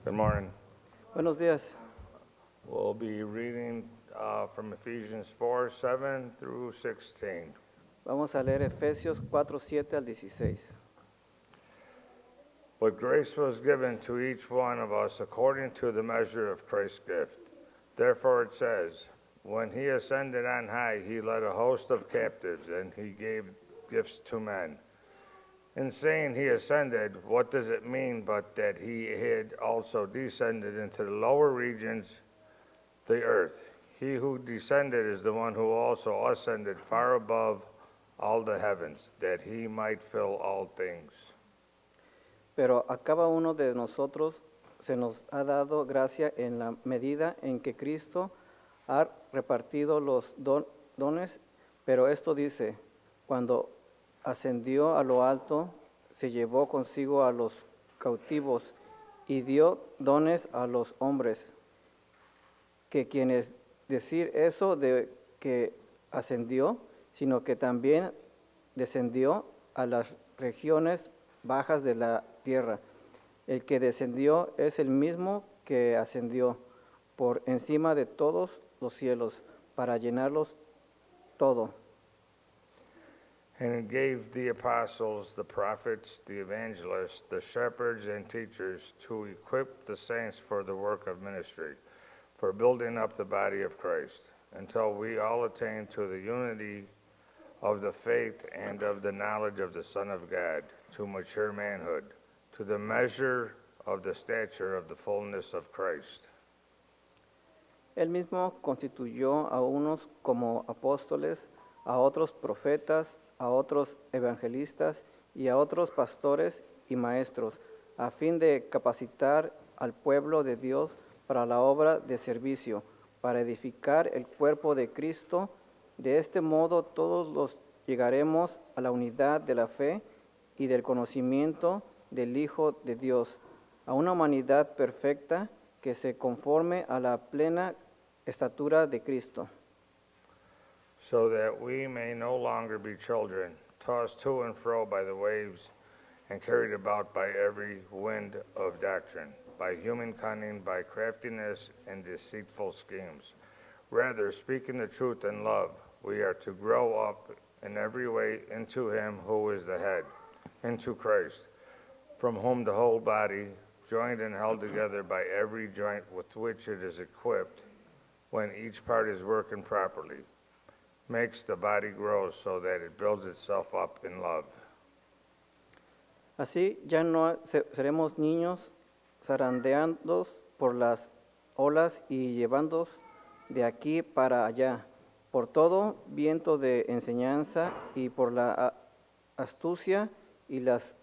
Good morning. Buenos días. We'll be reading from Ephesians 4:7 through 16. Vamos a leer Efesios 4:7 al 16. But grace was given to each one of us according to the measure of Christ's gift. Therefore it says, when he ascended on high, he led a host of captives, and he gave gifts to men. In saying he ascended, what does it mean but that he had also descended into the lower regions, the earth? He who descended is the one who also ascended far above all the heavens, that he might fill all things. Pero a cada uno de nosotros se nos ha dado gracia en la medida en que Cristo ha repartido los dones, pero esto dice, cuando ascendió a lo alto, se llevó consigo a los cautivos y dio dones a los hombres, que quienes decir eso de que ascendió, sino que también descendió a las regiones bajas de la tierra. El que descendió es el mismo que ascendió por encima de todos los cielos para llenarlos todo. And he gave the apostles, the prophets, the evangelists, the shepherds, and teachers to equip the saints for the work of ministry, for building up the body of Christ, until we all attain to the unity of the faith and of the knowledge of the Son of God, to mature manhood, to the measure of the stature of the fullness of Christ. Él mismo constituyó a unos como apóstoles, a otros profetas, a otros evangelistas y a otros pastores y maestros, a fin de capacitar al pueblo de Dios para la obra de servicio, para edificar el cuerpo de Cristo. De este modo todos los llegaremos a la unidad de la fe y del conocimiento del Hijo de Dios, a una humanidad perfecta que se conforme a la plena estatura de Cristo. So that we may no longer be children, tossed to and fro by the waves and carried about by every wind of doctrine, by human cunning, by craftiness and deceitful schemes. Rather, speaking the truth in love, we are to grow up in every way into him who is the head, into Christ, from whom the whole body, joined and held together by every joint with which it is equipped, when each part is working properly, makes the body grow so that it builds itself up in love. Así ya no seremos niños zarandeando por las olas y llevándonos de aquí para allá, por todo viento de enseñanza y por la astucia y las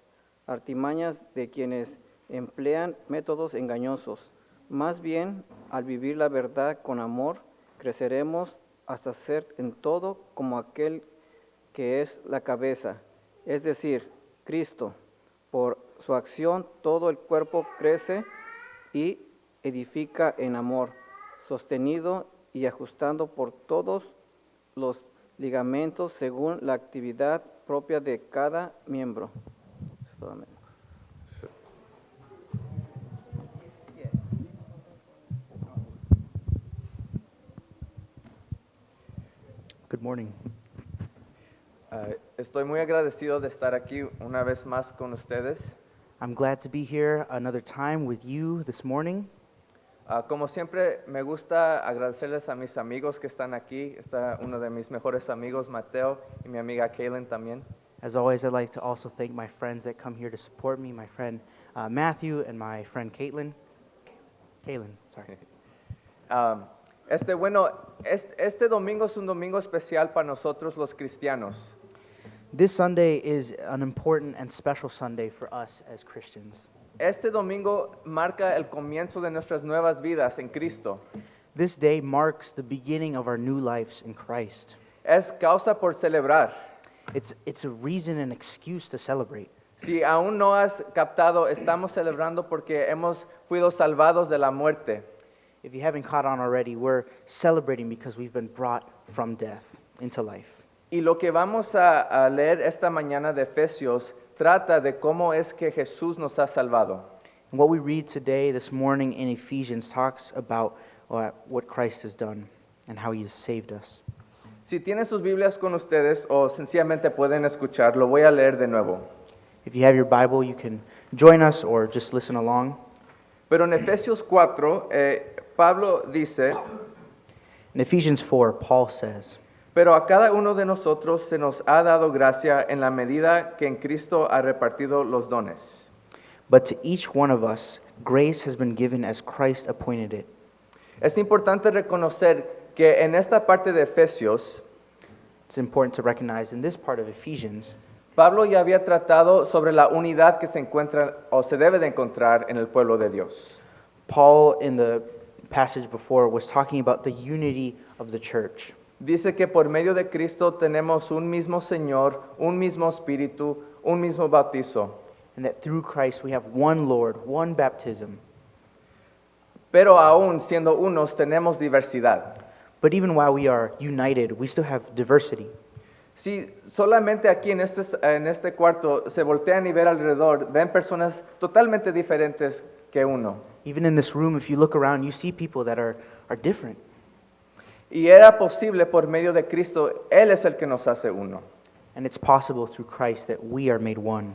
artimañas de quienes emplean métodos engañosos. Más bien, al vivir la verdad con amor, creceremos hasta ser en todo como aquel que es la cabeza, es decir, Cristo. Por su acción todo el cuerpo crece y edifica en amor, sostenido y ajustando por todos los ligamentos según la actividad propia de cada miembro. Es todo, amén. Good morning. Estoy muy agradecido de estar aquí una vez más con ustedes. I'm glad to be here another time with you this morning. Como siempre, me gusta agradecerles a mis amigos que están aquí. Está uno de mis mejores amigos, Mateo, y mi amiga Kaylin también. As always, I'd like to also thank my friends that come here to support me, my friend Matthew and my friend Caitlin. Kaylin, sorry. Este domingo es un domingo especial para nosotros los cristianos. This Sunday is an important and special Sunday for us as Christians. Este domingo marca el comienzo de nuestras nuevas vidas en Cristo. This day marks the beginning of our new lives in Christ. Es causa por celebrar. It's a reason and excuse to celebrate. Si aún no has captado, estamos celebrando porque hemos sido salvados de la muerte. If you haven't caught on already, we're celebrating because we've been brought from death into life. Y lo que vamos a leer esta mañana de Efesios trata de cómo es que Jesús nos ha salvado. And what we read today, this morning in Ephesians, talks about what Christ has done and how he has saved us. Si tienen sus Biblias con ustedes o sencillamente pueden escuchar, lo voy a leer de nuevo. If you have your Bible, you can join us or just listen along. Pero en Efesios 4, Pablo dice, In Ephesians 4, Paul says, pero a cada uno de nosotros se nos ha dado gracia en la medida que en Cristo ha repartido los dones. but to each one of us, grace has been given as Christ appointed it. Es importante reconocer que en esta parte de Efesios, It's important to recognize in this part of Ephesians, Pablo ya había tratado sobre la unidad que se encuentra o se debe de encontrar en el pueblo de Dios. Paul, in the passage before, was talking about the unity of the church. Dice que por medio de Cristo tenemos un mismo Señor, un mismo Espíritu, un mismo bautizo. And that through Christ we have one Lord, one baptism. Pero aún siendo unos tenemos diversidad. But even while we are united, we still have diversity. Si solamente aquí en este cuarto se voltean y ver alrededor, ven personas totalmente diferentes que uno. Even in this room, if you look around, you see people that are different. Y era posible por medio de Cristo, Él es el que nos hace uno. And it's possible through Christ that we are made one.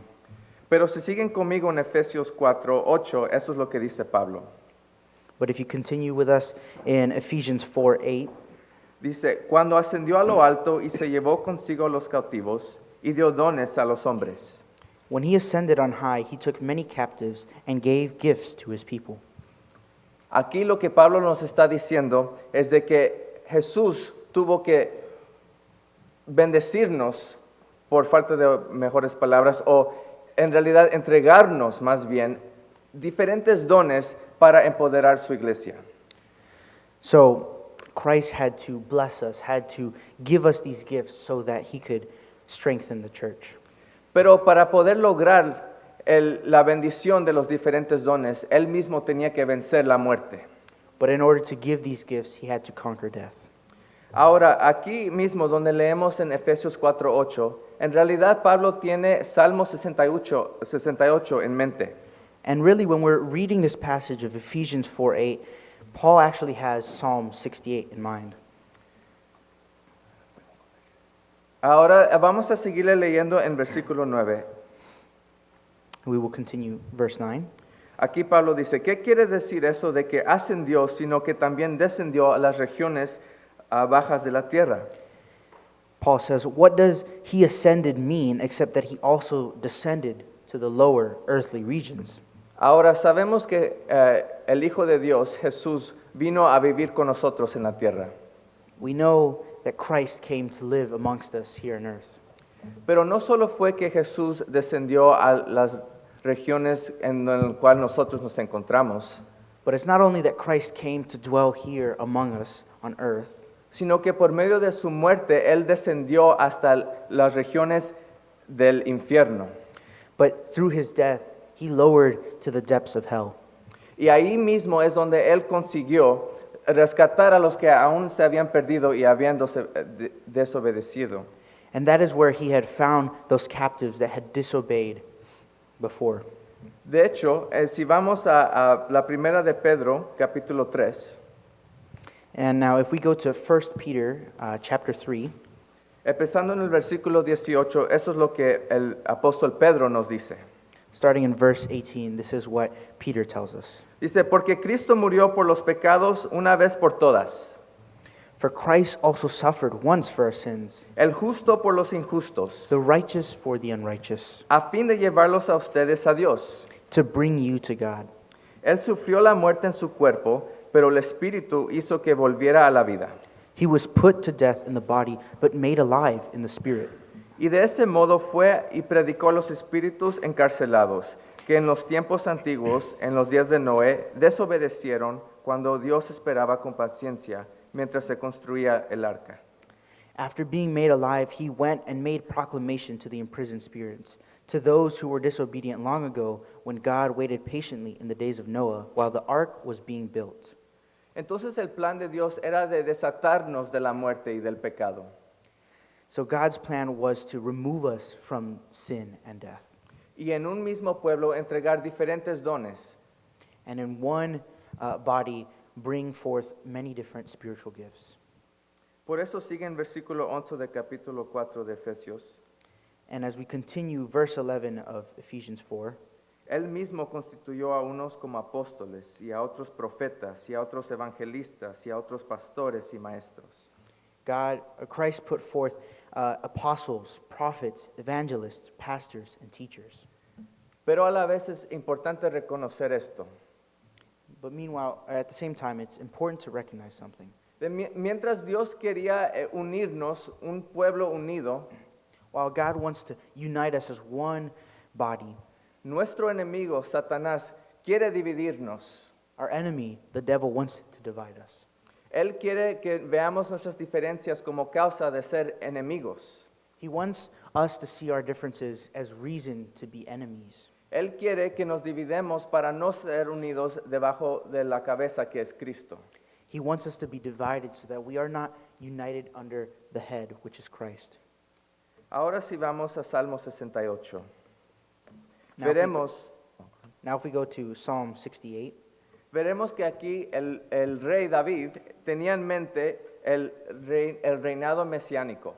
Pero si siguen conmigo en Efesios 4:8, eso es lo que dice Pablo. But if you continue with us in Ephesians 4:8, Dice, cuando ascendió a lo alto y se llevó consigo a los cautivos y dio dones a los hombres. when he ascended on high, he took many captives and gave gifts to his people. Aquí lo que Pablo nos está diciendo es de que Jesús tuvo que bendecirnos, por falta de mejores palabras, o en realidad entregarnos más bien diferentes dones para empoderar su iglesia. So Christ had to bless us, had to give us these gifts so that he could strengthen the church. Pero para poder lograr la bendición de los diferentes dones, él mismo tenía que vencer la muerte. But in order to give these gifts, he had to conquer death. Ahora, aquí mismo donde leemos en Efesios 4:8, en realidad Pablo tiene Salmo 68 en mente. And really, when we're reading this passage of Ephesians 4:8, Paul actually has Psalm 68 in mind. Ahora vamos a seguirle leyendo en versículo 9. We will continue verse 9. Aquí Pablo dice, ¿qué quiere decir eso de que ascendió, sino que también descendió a las regiones bajas de la tierra? Paul says, what does he ascended mean except that he also descended to the lower earthly regions? Ahora sabemos que el Hijo de Dios, Jesús, vino a vivir con nosotros en la tierra. We know that Christ came to live amongst us here on earth. Pero no solo fue que Jesús descendió a las regiones en las cuales nosotros nos encontramos, But it's not only that Christ came to dwell here among us on earth, sino que por medio de su muerte, Él descendió hasta las regiones del infierno. but through his death, he lowered to the depths of hell. Y ahí mismo es donde Él consiguió rescatar a los que aún se habían perdido y habían desobedecido. And that is where he had found those captives that had disobeyed before. De hecho, si vamos a la primera de Pedro, capítulo 3, And now if we go to 1 Peter chapter 3, empezando en el versículo 18, eso es lo que el apóstol Pedro nos dice. starting in verse 18, this is what Peter tells us. Dice, porque Cristo murió por los pecados una vez por todas, For Christ also suffered once for our sins, el justo por los injustos, the righteous for the unrighteous, a fin de llevarlos a ustedes a Dios. to bring you to God. Él sufrió la muerte en su cuerpo, pero el Espíritu hizo que volviera a la vida. He was put to death in the body, but made alive in the spirit. Y de ese modo fue y predicó a los espíritus encarcelados, que en los tiempos antiguos, en los días de Noé, desobedecieron cuando Dios esperaba con paciencia mientras se construía el arca. After being made alive, he went and made proclamation to the imprisoned spirits, to those who were disobedient long ago, when God waited patiently in the days of Noah, while the ark was being built. Entonces el plan de Dios era de desatarnos de la muerte y del pecado. So God's plan was to remove us from sin and death. Y en un mismo pueblo entregar diferentes dones and in one body bring forth many different spiritual gifts. Por eso sigue en versículo 11 del capítulo 4 de Efesios. And as we continue, verse 11 of Ephesians 4, Él mismo constituyó a unos como apóstoles, y a otros profetas, y a otros evangelistas, y a otros pastores y maestros. Christ put forth apostles, prophets, evangelists, pastors, and teachers. Pero a la vez es importante reconocer esto. But meanwhile, at the same time, it's important to recognize something. Mientras Dios quería unirnos, un pueblo unido, While God wants to unite us as one body, nuestro enemigo, Satanás, quiere dividirnos. our enemy, the devil, wants to divide us. Él quiere que veamos nuestras diferencias como causa de ser enemigos. He wants us to see our differences as reason to be enemies. Él quiere que nos dividamos para no ser unidos debajo de la cabeza que es Cristo. He wants us to be divided so that we are not united under the head, which is Christ. Ahora sí vamos a Salmo 68. Now, if we go- Veremos, Now, if we go to Psalm 68, veremos que aquí el rey David tenía en mente el reinado mesiánico.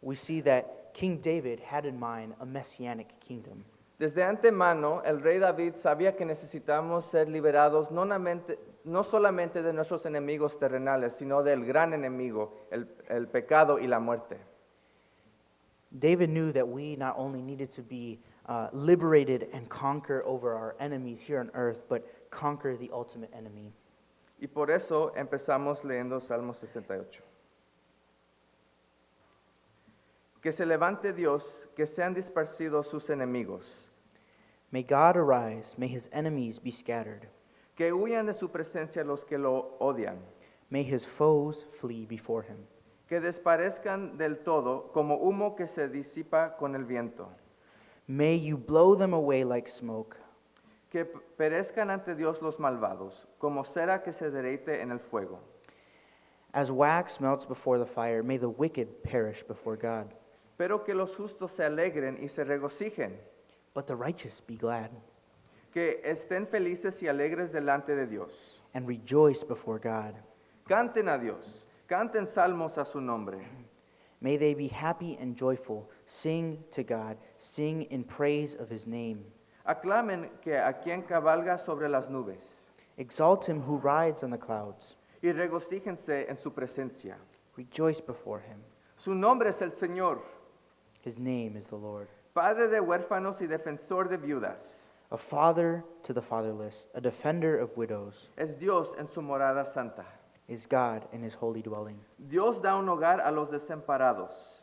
we see that King David had in mind a messianic kingdom. Desde antemano, el rey David sabía que necesitamos ser liberados no solamente de nuestros enemigos terrenales, sino del gran enemigo, el pecado y la muerte. David knew that we not only needed to be liberated and conquer over our enemies here on earth, but conquer the ultimate enemy. Y por eso empezamos leyendo Salmo 68. Que se levante Dios, que sean dispersidos sus enemigos, May God arise, may his enemies be scattered, que huyan de su presencia los que lo odian, may his foes flee before him. que desparezcan del todo como humo que se disipa con el viento, May you blow them away like smoke, que perezcan ante Dios los malvados, como cera que se derrite en el fuego. as wax melts before the fire, may the wicked perish before God, Pero que los justos se alegren y se regocijen, but the righteous be glad que estén felices y alegres delante de Dios. and rejoice before God. Canten a Dios, canten salmos a su nombre. May they be happy and joyful, sing to God, sing in praise of his name. Aclamen que a quien cabalga sobre las nubes, Exalt him who rides on the clouds, y regocíjense en su presencia. rejoice before him. Su nombre es el Señor, His name is the Lord. Padre de huérfanos y defensor de viudas. A father to the fatherless, a defender of widows, Es Dios en su morada santa. is God in his holy dwelling. Dios da un hogar a los desamparados,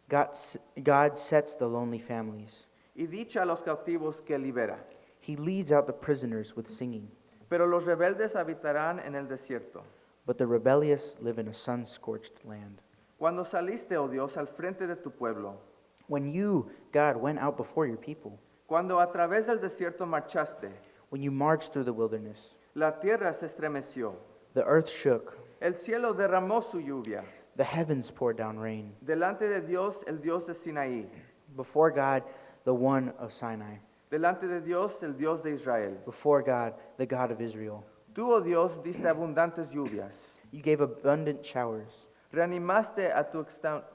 God sets the lonely families. y dicha a los cautivos que libera. He leads out the prisoners with singing, Pero los rebeldes habitarán en el desierto. but the rebellious live in a sun-scorched land. Cuando saliste, oh Dios, al frente de tu pueblo, When you, God, went out before your people, cuando a través del desierto marchaste, when you marched through the wilderness, la tierra se estremeció, the earth shook, el cielo derramó su lluvia. the heavens poured down rain. Delante de Dios, el Dios de Sinaí. Before God, the one of Sinai. Delante de Dios, el Dios de Israel. Before God, the God of Israel. Tú, oh Dios, diste abundantes lluvias. You gave abundant showers. Reanimaste a tu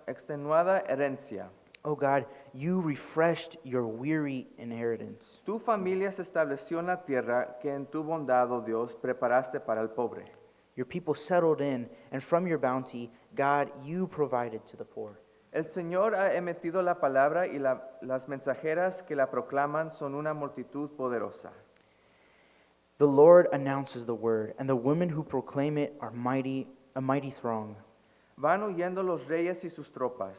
extenuada herencia. O God, you refreshed your weary inheritance. Tu familia se estableció en la tierra que en tu bondad, oh Dios, preparaste para el pobre. Your people settled in, and from your bounty, God, you provided to the poor. El Señor ha emitido la palabra y las mensajeras que la proclaman son una multitud poderosa. The Lord announces the word, and the women who proclaim it are a mighty throng. Van huyendo los reyes y sus tropas.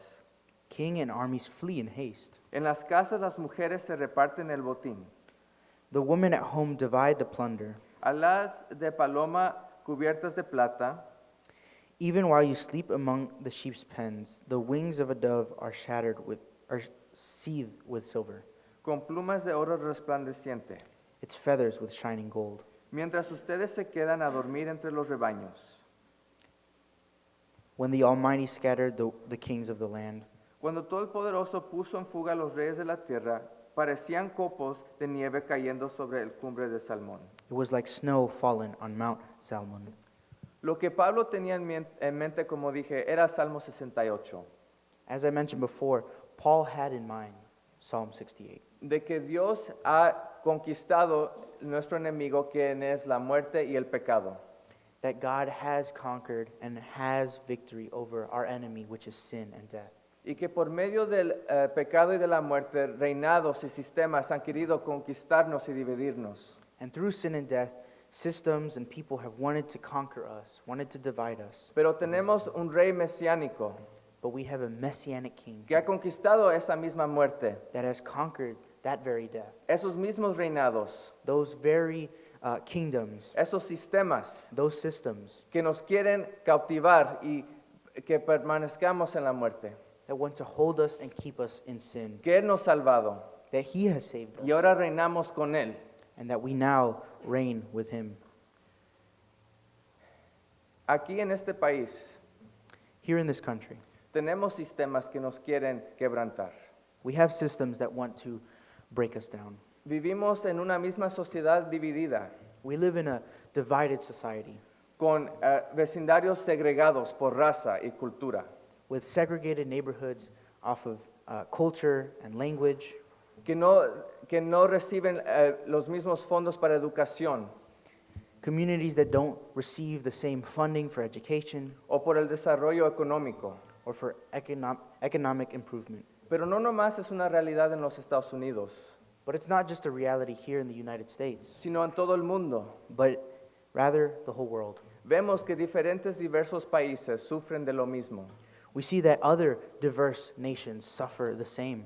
King and armies flee in haste. En las casas las mujeres se reparten el botín. The women at home divide the plunder. Alas de paloma cubiertas de plata, Even while you sleep among the sheep's pens, the wings of a dove are seethed with silver, con plumas de oro resplandeciente, its feathers with shining gold. mientras ustedes se quedan a dormir entre los rebaños. When the Almighty scattered the kings of the land, Cuando Todopoderoso puso en fuga a los reyes de la tierra, parecían copos de nieve cayendo sobre el cumbre de Salmón. It was like snow fallen on Mount Salmon. Lo que Pablo tenía en mente, como dije, era Salmo 68, As I mentioned before, Paul had in mind Psalm 68, de que Dios ha conquistado nuestro enemigo, quien es la muerte y el pecado. that God has conquered and has victory over our enemy, which is sin and death. Y que por medio del pecado y de la muerte, reinados y sistemas han querido conquistarnos y dividirnos. And through sin and death, systems and people have wanted to conquer us, wanted to divide us. Pero tenemos un rey mesiánico But we have a messianic king que ha conquistado esa misma muerte, that has conquered that very death. esos mismos reinados, Those very kingdoms, esos sistemas those systems que nos quieren cautivar y que permanezcamos en la muerte, that want to hold us and keep us in sin, que Él nos ha salvado that he has saved y us, ahora reinamos con Él. and that we now reign with him. Aquí en este país Here in this country, tenemos sistemas que nos quieren quebrantar. we have systems that want to break us down. Vivimos en una misma sociedad dividida, We live in a divided society con vecindarios segregados por raza y cultura, with segregated neighborhoods off of culture and language, que no reciben los mismos fondos para educación communities that don't receive the same funding for education o por el desarrollo económico. or for economic improvement. Pero no nomás es una realidad en los Estados Unidos, But it's not just a reality here in the United States, sino en todo el mundo. but rather the whole world. Vemos que diversos países sufren de lo mismo We see that other diverse nations suffer the same.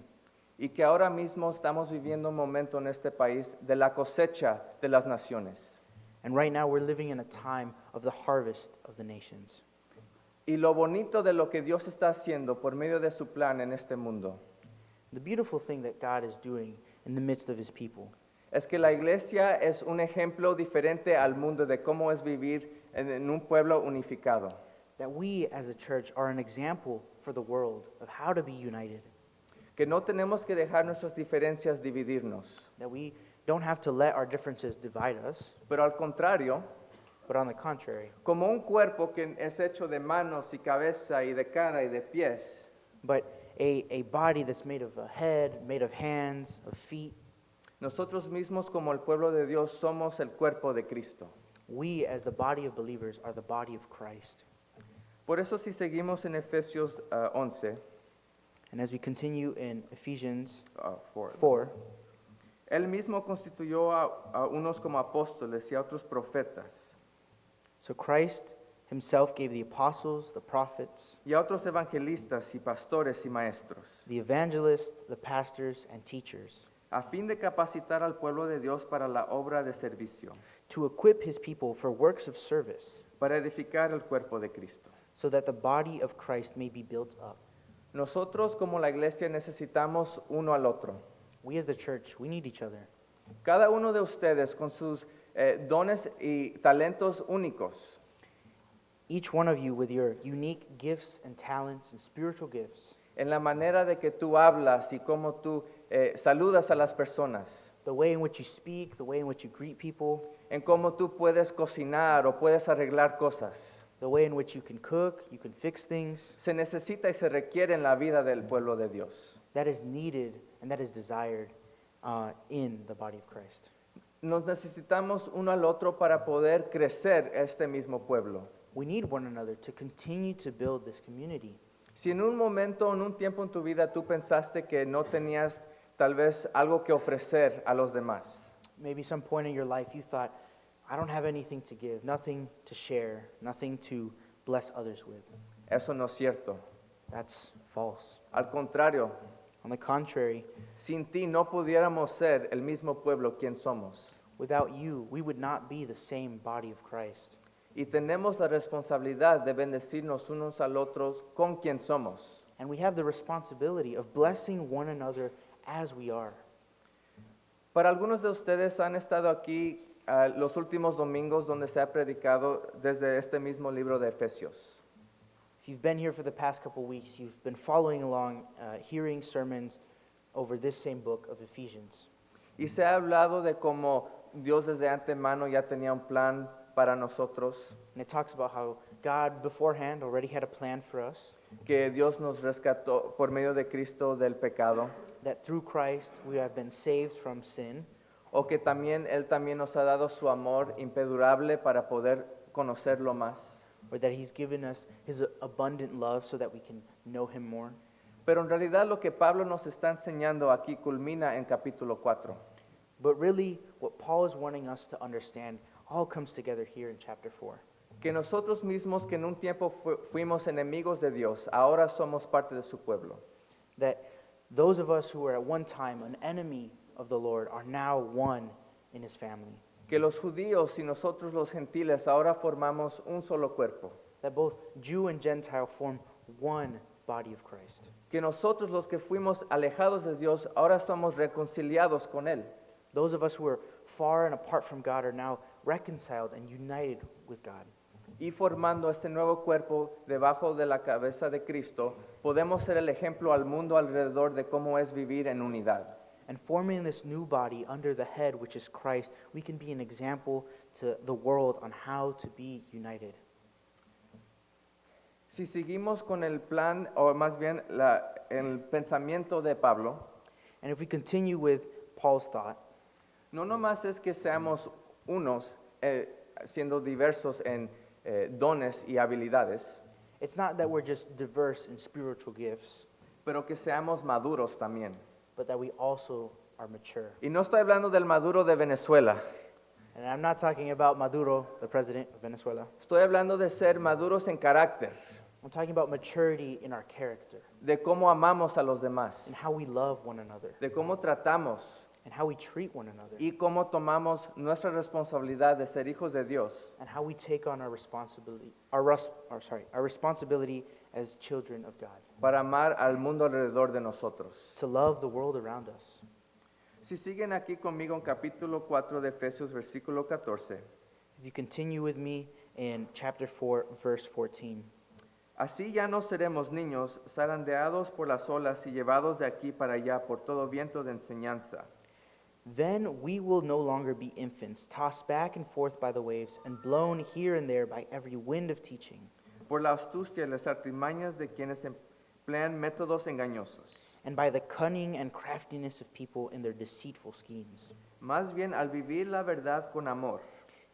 y que ahora mismo estamos viviendo un momento en este país de la cosecha de las naciones. And right now we're living in a time of the harvest of the nations. Y lo bonito de lo que Dios está haciendo por medio de su plan en este mundo The beautiful thing that God is doing in the midst of his people es que la iglesia es un ejemplo diferente al mundo de cómo es vivir en un pueblo unificado. that we as a church are an example for the world of how to be united, Que no tenemos que dejar nuestras diferencias dividirnos, that we don't have to let our differences divide us, pero al contrario, but on the contrary, como un cuerpo que es hecho de manos y cabeza y de cara y de pies, but a body that's made of a head, made of hands, of feet. nosotros mismos como el pueblo de Dios somos el cuerpo de Cristo. We as the body of believers are the body of Christ. Por eso si seguimos en Efesios 11, And as we continue in Ephesians 4, 4, Él mismo constituyó a unos como apóstoles y a otros profetas, so Christ himself gave the apostles, the prophets, y a otros evangelistas y pastores y maestros, the evangelists, the pastors, and teachers, a fin de capacitar al pueblo de Dios para la obra de servicio, to equip his people for works of service, para edificar el cuerpo de Cristo. so that the body of Christ may be built up. Nosotros como la iglesia necesitamos uno al otro. We as the church, we need each other. Cada uno de ustedes con sus dones y talentos únicos, Each one of you with your unique gifts and talents and spiritual gifts, en la manera de que tú hablas y cómo tú saludas a las personas, the way in which you speak, the way in which you greet people, en cómo tú puedes cocinar o puedes arreglar cosas. the way in which you can cook, you can fix things, Se necesita y se requiere en la vida del pueblo de Dios. that is needed and that is desired in the body of Christ. Nos necesitamos uno al otro para poder crecer este mismo pueblo. We need one another to continue to build this community. Si en un momento, en un tiempo en tu vida tú pensaste que no tenías tal vez algo que ofrecer a los demás, Maybe some point in your life you thought, I don't have anything to give, nothing to share, nothing to bless others with. eso no es cierto. That's false. Al contrario, On the contrary, sin ti no pudiéramos ser el mismo pueblo quien somos. without you, we would not be the same body of Christ. Y tenemos la responsabilidad de bendecirnos unos al otros con quien somos. And we have the responsibility of blessing one another as we are. Para algunos de ustedes han estado aquí los últimos domingos donde se ha predicado desde este mismo libro de Efesios. If you've been here for the past couple weeks, you've been following along, hearing sermons over this same book of Ephesians. Y se ha hablado de cómo Dios desde antemano ya tenía un plan para nosotros, And it talks about how God beforehand already had a plan for us, que Dios nos rescató por medio de Cristo del pecado, that through Christ we have been saved from sin, o que también Él también nos ha dado su amor imperdurable para poder conocerlo más. or that He's given us His abundant love so that we can know Him more. Pero en realidad lo que Pablo nos está enseñando aquí culmina en capítulo 4. But really, what Paul is wanting us to understand all comes together here in chapter 4. Que nosotros mismos que en un tiempo fuimos enemigos de Dios, ahora somos parte de su pueblo. That those of us who were at one time an enemy of the Lord are now one in His family. Que los judíos y nosotros los gentiles ahora formamos un solo cuerpo. That both Jew and Gentile form one body of Christ. Que nosotros los que fuimos alejados de Dios ahora somos reconciliados con Él. Those of us who are far and apart from God are now reconciled and united with God. Y formando este nuevo cuerpo debajo de la cabeza de Cristo, podemos ser el ejemplo al mundo alrededor de cómo es vivir en unidad. And forming this new body under the head, which is Christ, we can be an example to the world on how to be united. Si seguimos con el plan, o más bien el pensamiento de Pablo, And if we continue with Paul's thought, no nomás es que seamos unos, siendo diversos en dones y habilidades, it's not that we're just diverse in spiritual gifts, pero que seamos maduros también. but that we also are mature. Y no estoy hablando del maduro de Venezuela, And I'm not talking about Maduro, the president of Venezuela. estoy hablando de ser maduros en carácter, I'm talking about maturity in our character, de cómo amamos a los demás, and how we love one another, de cómo tratamos and how we treat one another, y cómo tomamos nuestra responsabilidad de ser hijos de Dios and how we take on our responsibility, our responsibility as children of God, para amar al mundo alrededor de nosotros. to love the world around us. Si siguen aquí conmigo en capítulo 4 de Efesios, versículo 14, If you continue with me in chapter 4, verse 14. así ya no seremos niños zarandeados por las olas y llevados de aquí para allá por todo viento de enseñanza, Then we will no longer be infants, tossed back and forth by the waves, and blown here and there by every wind of teaching, por la astucia y las artimañas de quienes emplean métodos engañosos. and by the cunning and craftiness of people in their deceitful schemes. Más bien, al vivir la verdad con amor,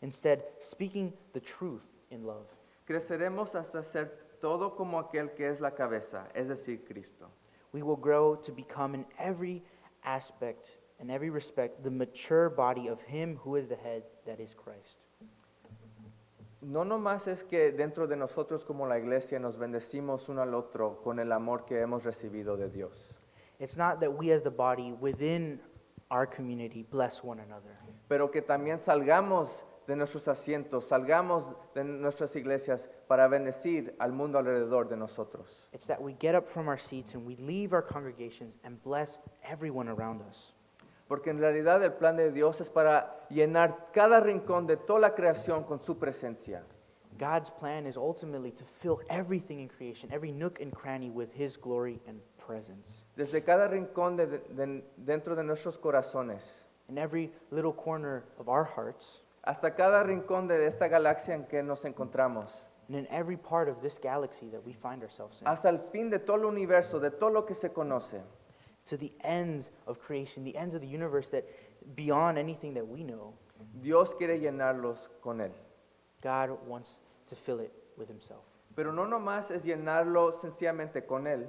Instead, speaking the truth in love, creceremos hasta ser todo como aquel que es la cabeza, es decir, Cristo. we will grow to become in every aspect, in every respect, the mature body of Him who is the head, that is Christ. No nomás es que dentro de nosotros como la iglesia nos bendecimos uno al otro con el amor que hemos recibido de Dios, It's not that we as the body within our community bless one another, pero que también salgamos de nuestros asientos, salgamos de nuestras iglesias para bendecir al mundo alrededor de nosotros. it's that we get up from our seats and we leave our congregations and bless everyone around us. Porque en realidad el plan de Dios es para llenar cada rincón de toda la creación con su presencia. God's plan is ultimately to fill everything in creation, every nook and cranny with His glory and presence. Desde cada rincón dentro de nuestros corazones, In every little corner of our hearts, hasta cada rincón de esta galaxia en que nos encontramos, and in every part of this galaxy that we find ourselves in, hasta el fin de todo el universo, de todo lo que se conoce. to the ends of creation, the ends of the universe, that beyond anything that we know, Dios quiere llenarlos con Él. God wants to fill it with Himself. Pero no nomás es llenarlo sencillamente con Él,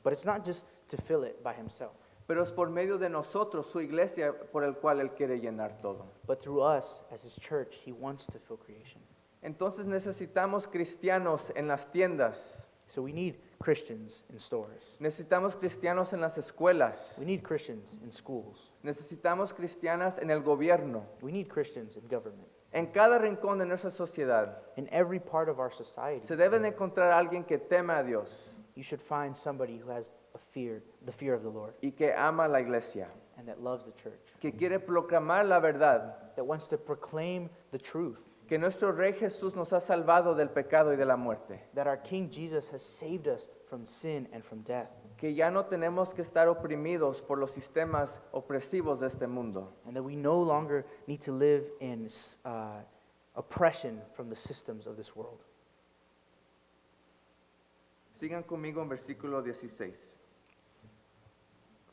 But it's not just to fill it by Himself, pero es por medio de nosotros, su iglesia, por el cual Él quiere llenar todo. but through us as His church, He wants to fill creation. Entonces necesitamos cristianos en las tiendas, So we need Christians in stores. necesitamos cristianos en las escuelas, We need Christians in schools. necesitamos cristianas en el gobierno, We need Christians in government. en cada rincón de nuestra sociedad. In every part of our society, Se debe de encontrar alguien que teme a Dios you should find somebody who has the fear of the Lord, y que ama a la iglesia, and that loves the church, que quiere proclamar la verdad, that wants to proclaim the truth, que nuestro Rey Jesús nos ha salvado del pecado y de la muerte, that our King Jesus has saved us from sin and from death, que ya no tenemos que estar oprimidos por los sistemas opresivos de este mundo. and that we no longer need to live in oppression from the systems of this world. Sigan conmigo en versículo 16.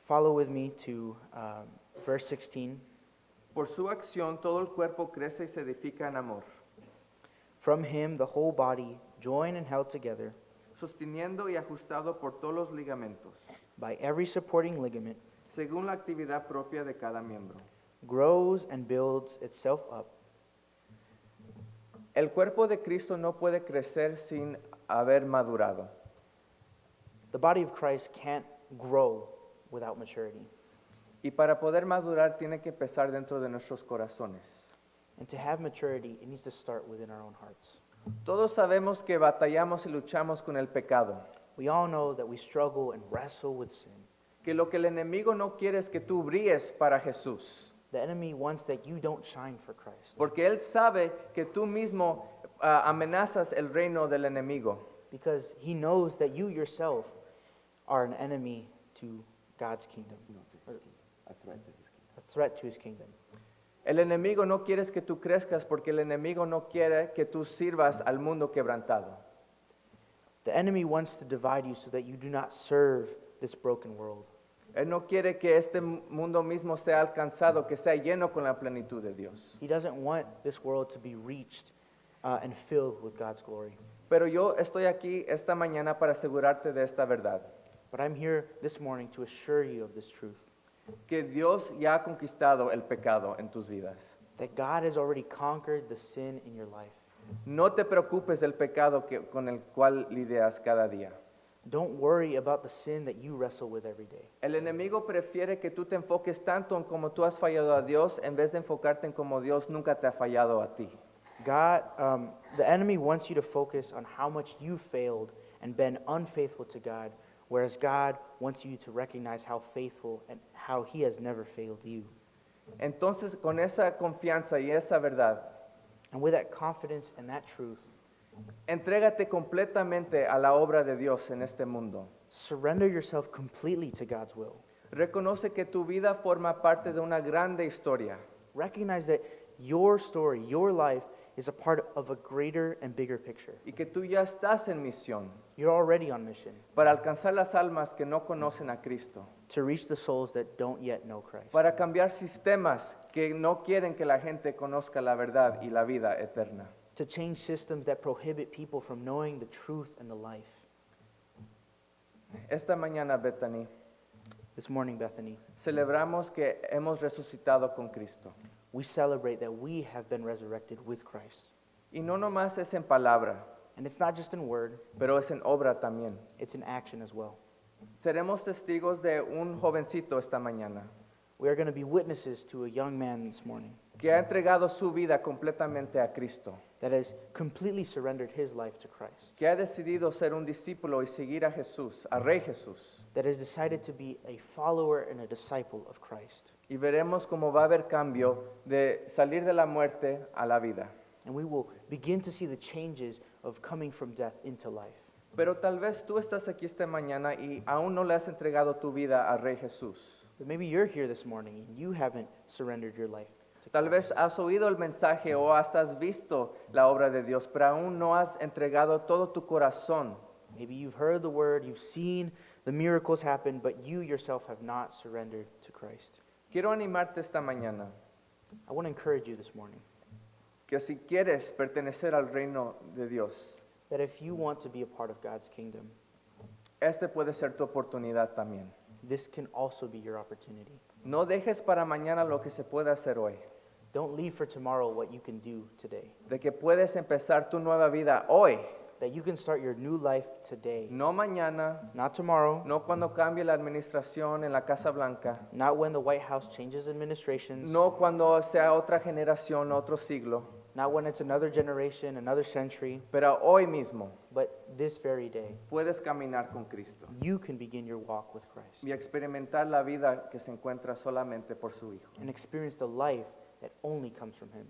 Follow with me to verse 16. Por su acción todo el cuerpo crece y se edifica en amor, From him the whole body, joined and held together sosteniendo y ajustado por todos los ligamentos, by every supporting ligament, según la actividad propia de cada miembro. grows and builds itself up. El cuerpo de Cristo no puede crecer sin haber madurado. The body of Christ can't grow without maturity. Y para poder madurar tiene que empezar dentro de nuestros corazones. And to have maturity, it needs to start within our own hearts. Todos sabemos que batallamos y luchamos con el pecado, We all know that we struggle and wrestle with sin. que lo que el enemigo no quiere es que tú brilles para Jesús, The enemy wants that you don't shine for Christ porque él sabe que tú mismo amenazas el reino del enemigo. because he knows that you yourself are an enemy to God's kingdom, a threat to his kingdom. El enemigo no quiere que tú crezcas porque el enemigo no quiere que tú sirvas al mundo quebrantado. The enemy wants to divide you so that you do not serve this broken world. Él no quiere que este mundo mismo sea alcanzado, que sea lleno con la plenitud de Dios. He doesn't want this world to be reached and filled with God's glory. Pero yo estoy aquí esta mañana para asegurarte de esta verdad, But I'm here this morning to assure you of this truth, que Dios ya ha conquistado el pecado en tus vidas. that God has already conquered the sin in your life. No te preocupes del pecado con el cual lidias cada día. Don't worry about the sin that you wrestle with every day. El enemigo prefiere que tú te enfoques tanto en cómo tú has fallado a Dios en vez de enfocarte en cómo Dios nunca te ha fallado a ti. The enemy wants you to focus on how much you failed and been unfaithful to God, whereas God wants you to recognize how faithful and how he has never failed you. Entonces, con esa confianza y esa verdad, And with that confidence and that truth, entrégate completamente a la obra de Dios en este mundo. surrender yourself completely to God's will. Reconoce que tu vida forma parte de una grande historia. Recognize that your story, your life, is a part of a greater and bigger picture. Y que tú ya estás en misión You're already on mission para alcanzar las almas que no conocen a Cristo, to reach the souls that don't yet know Christ, para cambiar sistemas que no quieren que la gente conozca la verdad y la vida eterna. to change systems that prohibit people from knowing the truth and the life. Esta mañana, Bethany, This morning, Bethany, celebramos que hemos resucitado con Cristo. we celebrate that we have been resurrected with Christ. Y no nomás es en palabra, And it's not just in word, pero es en obra también. it's in action as well. Seremos testigos de un jovencito esta mañana We are going to be witnesses to a young man this morning que ha entregado su vida completamente a Cristo, that has completely surrendered his life to Christ, que ha decidido ser un discípulo y seguir a Jesús, a Rey Jesús. that has decided to be a follower and a disciple of Christ. Y veremos cómo va a haber cambio de salir de la muerte a la vida. And we will begin to see the changes of coming from death into life. Pero tal vez tú estás aquí esta mañana y aún no le has entregado tu vida a Rey Jesús. But maybe you're here this morning and you haven't surrendered your life to Tal vez Christ. has oído el mensaje o hasta has visto la obra de Dios, pero aún no has entregado todo tu corazón. Maybe you've heard the word, you've seen the miracles happen, but you yourself have not surrendered to Christ. Quiero animarte esta mañana I want to encourage you this morning que si quieres pertenecer al reino de Dios, that if you want to be a part of God's kingdom, este puede ser tu oportunidad también. this can also be your opportunity. No dejes para mañana lo que se puede hacer hoy, Don't leave for tomorrow what you can do today. de que puedes empezar tu nueva vida hoy, That you can start your new life today. no mañana, Not tomorrow, no cuando cambie la administración en la Casa Blanca, not when the White House changes administrations, no cuando sea otra generación, otro siglo, not when it's another generation, another century, pero hoy mismo but this very day. puedes caminar con Cristo You can begin your walk with Christ y experimentar la vida que se encuentra solamente por su Hijo. and experience the life that only comes from Him.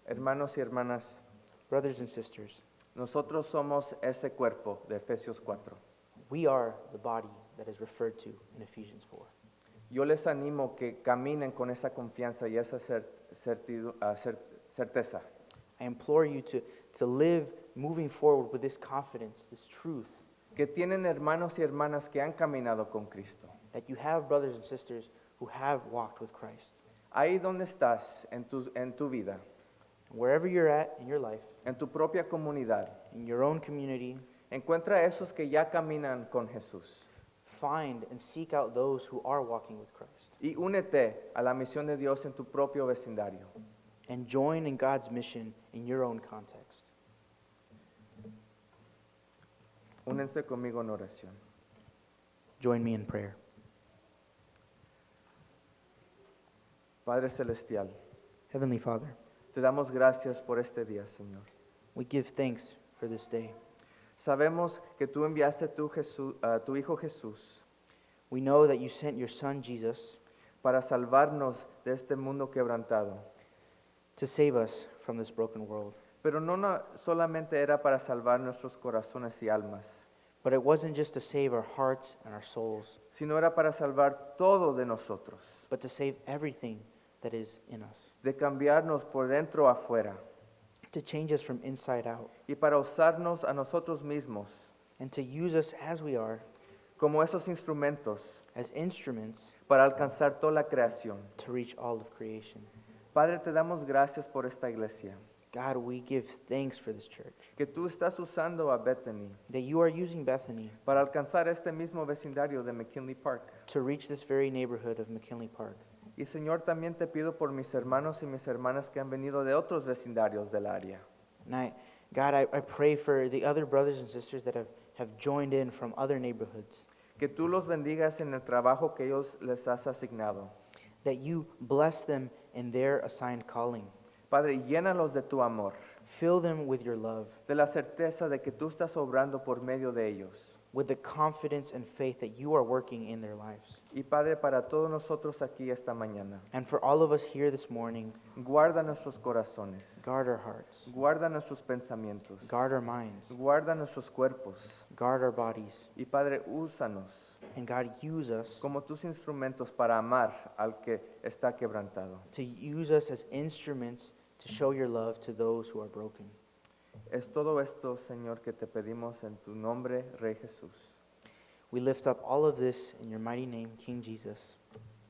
Hermanos y hermanas, Brothers and sisters, Nosotros somos ese cuerpo de Efesios 4. We are the body that is referred to in Ephesians 4. Yo les animo que caminen con esa confianza y esa certeza. I implore you to live moving forward with this confidence, this truth, Que tienen hermanos y hermanas que han caminado con Cristo. that you have brothers and sisters who have walked with Christ. Ahí donde estás en tu vida, Wherever you're at in your life, en tu propia comunidad, in your own community, encuentra a esos que ya caminan con Jesús. find and seek out those who are walking with Christ. Y únete a la misión de Dios en tu propio vecindario. And join in God's mission in your own context. Únense conmigo en oración. Join me in prayer. Padre Celestial, Heavenly Father, te damos gracias por este día, Señor. we give thanks for this day. Sabemos que tú enviaste a tu Hijo Jesús We know that you sent your Son, Jesus, para salvarnos de este mundo quebrantado. to save us from this broken world. Pero no solamente era para salvar nuestros corazones y almas, But it wasn't just to save our hearts and our souls, sino era para salvar todo de nosotros, but to save everything that is in us, de cambiarnos por dentro a afuera to change us from inside out, y para usarnos a nosotros mismos and to use us as we are, como esos instrumentos as instruments para alcanzar toda la creación. to reach all of creation. Padre, te damos gracias por esta iglesia, God, we give thanks for this church, que tú estás usando a Bethany that you are using Bethany para alcanzar este mismo vecindario de McKinley Park. to reach this very neighborhood of McKinley Park. Y Señor, también te pido por mis hermanos y mis hermanas que han venido de otros vecindarios del área. And God, I pray for the other brothers and sisters that have joined in from other neighborhoods, Que tú los bendigas en el trabajo que ellos les has asignado. that you bless them in their assigned calling. Padre, llénalos de tu amor, Fill them with your love, de la certeza de que tú estás obrando por medio de ellos. with the confidence and faith that you are working in their lives. Y Padre, para todos nosotros aquí esta mañana, And for all of us here this morning, guarda nuestros corazones, guard our hearts, guarda nuestros pensamientos, guard our minds, guarda nuestros cuerpos. guard our bodies, Y Padre, úsanos and God, use us como tus instrumentos para amar al que está quebrantado. to use us as instruments to show your love to those who are broken. Es todo esto, Señor, que te pedimos en tu nombre, Rey Jesús. We lift up all of this in your mighty name, King Jesus.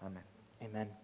Amén. Amen.